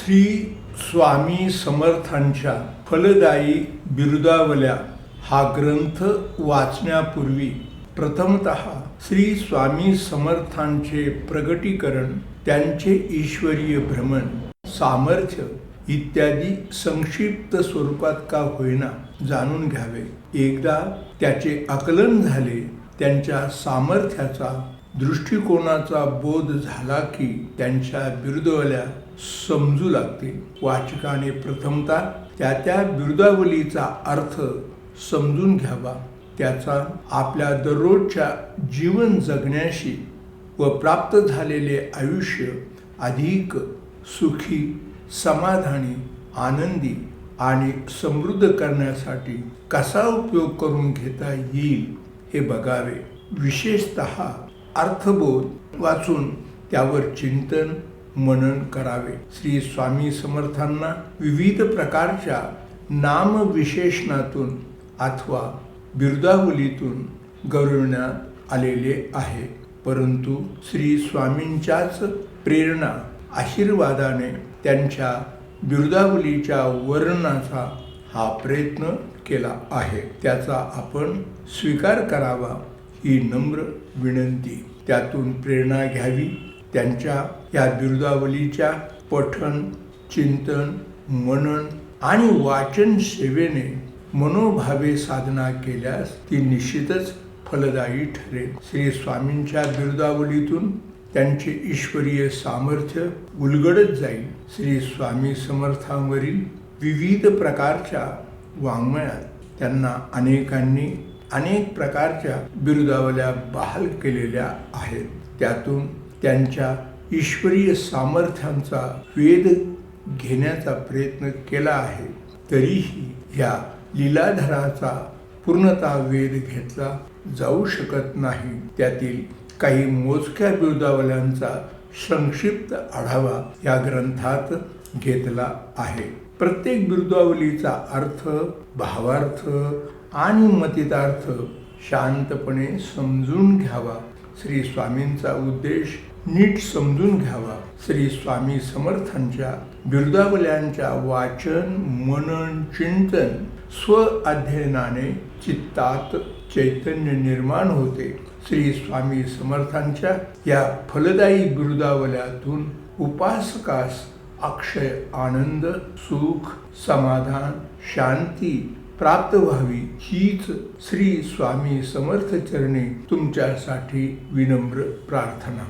श्री स्वामी समर्थांच्या फलदायी बिरुदावल्या हा ग्रंथ वाचण्यापूर्वी प्रथमतः श्री स्वामी समर्थांचे प्रगटीकरण, त्यांचे ईश्वरीय भ्रमण, सामर्थ्य इत्यादी संक्षिप्त स्वरूपात का होईना जाणून घ्यावे. एकदा त्याचे आकलन झाले, त्यांच्या सामर्थ्याचा, दृष्टिकोनाचा बोध झाला की त्यांच्या बिरुदावल्या समजू लागतील. वाचकाने प्रथमतः त्या बिरुदावलीचा अर्थ समजून घ्यावा, त्याचा आपल्या दररोजच्या जीवन जगण्याशी व प्राप्त झालेले आयुष्य अधिक सुखी, समाधानी, आनंदी आणि समृद्ध करण्यासाठी कसा उपयोग करून घेता येईल हे बघावे. विशेषतः अर्थबोध वाचून त्यावर चिंतन मनन करावे. श्री स्वामी समर्थांना विविध प्रकारच्या नामविशेषणातून अथवा बिरुदावलीतून गौरविण्यात आलेले आहे, परंतु श्री स्वामींच्याच प्रेरणा आशीर्वादाने त्यांच्या बिरुदावलीच्या वर्णनाचा हा प्रयत्न केला आहे. त्याचा आपण स्वीकार करावा ही नम्र विनंती. त्यातून प्रेरणा घ्यावी. त्यांच्या या बिरुदावलीच्या पठन, चिंतन, मनन आणि वाचन सेवेने मनोभावे साधना केल्यास ती निश्चितच फलदायी ठरेल. श्री स्वामींच्या बिरुदावलीतून त्यांचे ईश्वरीय सामर्थ्य उलगडत जाईल. श्री स्वामी समर्थांवरील विविध प्रकारच्या वाङ्मयात त्यांना अनेकांनी अनेक प्रकारच्या बिरुदावल्या बहाल केलेल्या आहेत. त्यातून त्यांच्या ईश्वरीय सामर्थ्यांचा वेध घेण्याचा प्रयत्न केला आहे. तरीही या लीलाधराचा पूर्णतः वेध घेतला जाऊ शकत नाही. त्यातील काही मोजक्या बिरुदावल्यांचा संक्षिप्त आढावा या ग्रंथात घेतला आहे. प्रत्येक बिरुदावलीचा अर्थ, भावार्थ आणि मतितार्थ शांतपणे समजून घ्यावा. श्री स्वामींचा उद्देश नीट समजून घ्यावा. श्री स्वामी समर्थांच्या बिरुदावल्यांच्या वाचन, मनन, चिंतन, स्व अध्ययनाने चित्तात चैतन्य निर्माण होते. श्री स्वामी समर्थांच्या या फलदायी बिरुदावल्यातून उपासकास अक्षय आनंद, सुख, समाधान, शांती प्राप्त व्हावी हीच श्री स्वामी समर्थ चरणी तुमच्यासाठी विनम्र प्रार्थना.